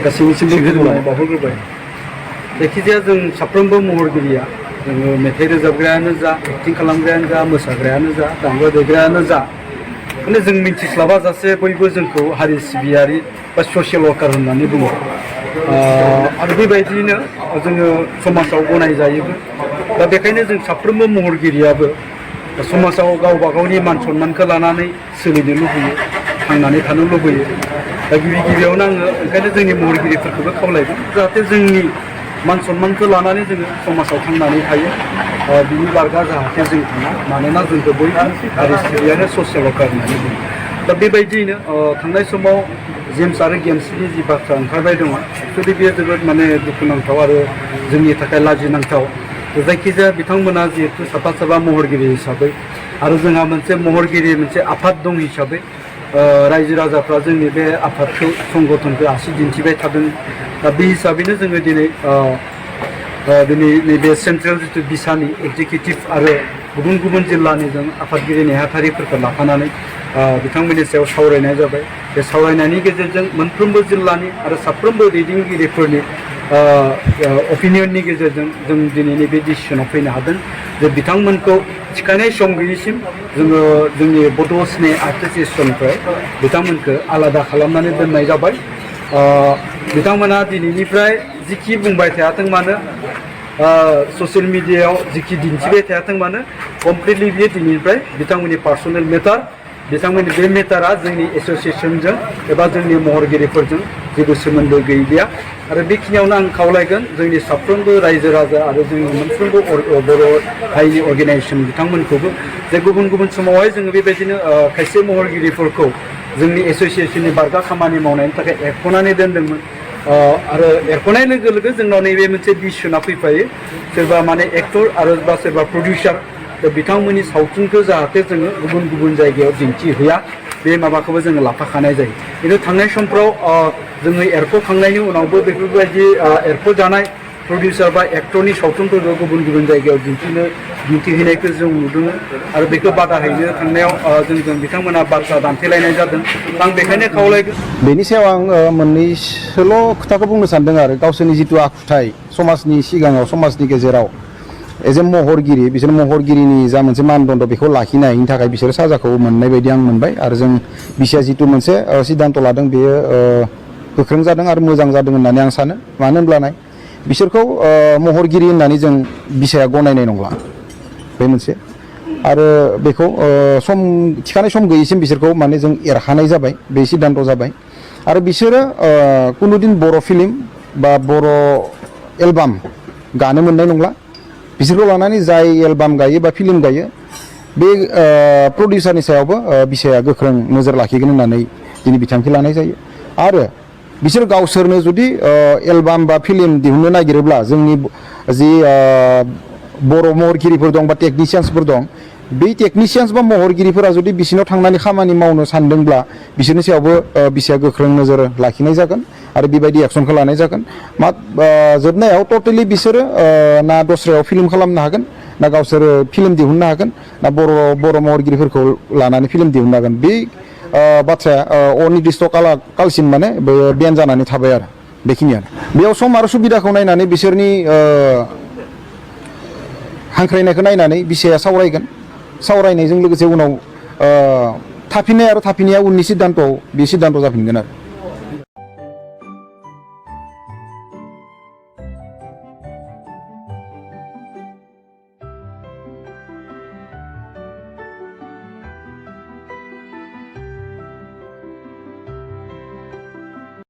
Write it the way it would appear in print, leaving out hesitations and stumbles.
गासैनिसिमबो गोजोननाय बावहरग्रोबाय जायखिजाया जों साफ्रोमबो महरगिरिया जोङो मेथाइ रोजाबग्रायानो जा एक्टिं खालामग्रायानो जा मोसाग्रायानो जा दामग्रा देग्रायानो जा माने जों मिन्थिस्लाबा जासे बयबो जोंखौ हारि सिबियारि बा ससियेल वार्कार होननानै बुङो आरो बेबायदियैनो जोङो समाजाव गनायजायोबो दा बेखायनो जों साफ्रोमबो महरगिरियाबो समाजाव गावबा गावनि मान सन्मानखौ लानानै सोलिनो लुबैयो थांनानै थानो लुबैयो दा गिबियावनो आङो ओंखायनो जोंनि महरगिरिफोरखौबो खावलायदों जाहाथे जोंनि मान सन्मानखौ लानानै जोङो समाजाव थांनानै थायो बिनि बारगा जाहाथे जों थाङा मानोना जोंखौ बयबो हारि सिबियारि ससियेल वार्कार होननानै बुङो दा बेबायदियैनो थांनाय समाव जेम्स आरो गेम्सनि जि बाथ्रा ओंखारबाय दङ एक्सुवेलि बेयो जोबोद माने दुखुनांथाव आरो जोंनि थाखाय लाजिनांथाव जायखिजाया बिथांमोना जिहेतु साफा महरगिरि हिसाबै आरो जोंहा मोनसे महरगिरि मोनसे आफाद दं हिसाबै रायजो राजाफ्रा जोंनि बे आफादखौ संगठनखौ आसि दिन्थिबाय थादों दा बे हिसाबैनो जोङो दिनै नैबे सेन्ट्रेल जितु बिसानि एक्जिकिउटिभ आरो गुबुन गुबुन जिल्लानि जों आफादगिरि नेहाथारिफोरखौ लाफानानै बिथांमोननि सायाव सावरायनाय जाबाय बे सावरायनायनि गेजेरजों मोनफ्रोमबो जिल्लानि आरो साफ्रोमबो दैदेनगिरिफोरनि अपिनियननि गेजेरजों जों दिनैनि बे डिसिसनाव फैनो हादों जे बिथांमोनखौ थिखानाय सम गैयिसिम जोङो जोंनि बड' स्नेह आर्टिस्ट एस'सियेसननिफ्राय बिथांमोनखौ आलादा खालामनानै दोननाय जाबाय बिथांमोना दिनैनिफ्राय जिखि बुंबाय थायाथों मानो ससियेल मिडियायाव जिखि दिन्थिबाय थायाथों मानो कमप्लिटलि बियो दिनैनिफ्राय बिथांमोननि पार्सनेल मेटार बिथांमोननि बे मेटारा जोंनि एस'सियेसनजों एबा जोंनि महरगिरिफोरजों जेबो सोमोन्दो गैलिया आरो बेखिनियावनो आं खावलायगोन जोंनि साफ्रोमबो रायजो राजा आरो जोंनि मोनफ्रोमबो बर' हारिनि अर्गेनाइजेसन बिथांमोनखौबो जे गुबुन गुबुन समावहाय जोङो बेबायदिनो खायसे महरगिरिफोरखौ जोंनि एस'सियेसननि बारगा खामानि मावनायनि थाखाय एरख'नानै दोनदोंमोन आरो एरख'नाय लोगो लोगो जोंनाव नैबे मोनसे डिसिसना फैफायो सोरबा माने एक्टर आरो बा सोरबा प्रडिउसार बिथांमोननि सावथुनखौ जाहाथे जोङो गुबुन गुबुन जायगायाव दिन्थिहैया बे माबाखौबो जोङो लाफाखानाय जायो खिन्थु थांनाय समफ्राव जोङो एरख'खांनायनि उनावबो बेफोरबायदि एरख'जानाय प्रडिउसार बा एक्टरनि सावथुनफोरखौ गुबुन गुबुन जायगायाव दिन्थिहैनायखौ जों नुदों आरो बेखौ बादा हैनो थांनायाव जोंजों बिथांमोना बाथ्रा दान्थेलायनाय जादों आं बेखायनो खावलायगोन बेनि सायाव आं मोननैसोल' खोथाखौ बुंनो सानदों आरो गावसोरनि जिथु आखुथाय समाजनि सिगाङाव समाजनि गेजेराव एज ए महरगिरि बिसोर महरगिरिनि जा मोनसे मानदण्ड बेखौ लाखिनायनि थाखाय बिसोर साजाखौ मोननाय बायदि आं मोनबाय आरो जों बिसाया जिथु मोनसे सिद्धान्त लादों बेयो गोख्रों जादों आरो मोजां जादों होननानै आं सानो मानो होनब्ला बिसोरखौ महरगिरि होननानै जों बिसाया गनायनाय नंला बे मोनसे आरो बेखौ थिखानाय सम गैयिसिम बिसोरखौ माने जों एरखानाय जाबाय बे सिद्धान्त जाबाय आरो बिसोरो कुनुदिन बर' फिल्म बा बर' एलबाम गानो मोननाय नंला बिसोरखौ लानानै जाय एलबाम गायो बा फिल्म गायो बे प्रडिउसारनि सायावबो बिसाया गोख्रों नोजोर लाखिगोन होननानै दिनै बिथांखि लानाय जायो आरो बिसोर गावसोरनो जुदि एलबाम बा फिल्म दिहुननो नागिरोब्ला जोंनि जि बर' महरगिरिफोर दं बा टेकनिशियान्सफोर दं बै टेकनिशियान्स बा महरगिरिफोरा जुदि बिसोरनाव थांनानै खामानि मावनो सानदोंब्ला बिसोरनि सायावबो बिसाया गोख्रों नोजोर लाखिनाय जागोन आरो बेबायदि एक्सनखौ लानाय जागोन जोबनायाव टटेलि बिसोरो ना दस्रायाव फिल्म खालामनो हागोन ना गावसोरो फिल्म दिहुननो हागोन ना बर' महरगिरिफोरखौ लानानै फिल्म दिहुननो हागोन बे बाथ्राया अनिर्दिष्ट कालसिम माने बेन जानानै थाबाय आरो बेखिनियानो बेयाव सम आरो सुबिदाखौ नायनानै बिसोरनि हांख्रायनायखौ नायनानै बिसाया सावरायगोन सावरायनायजों लोगोसे उनाव थाफिननाय आरो थाफिननाया उननि सिद्धान्तआव बे सिद्धान्त जाफिनगोन आरो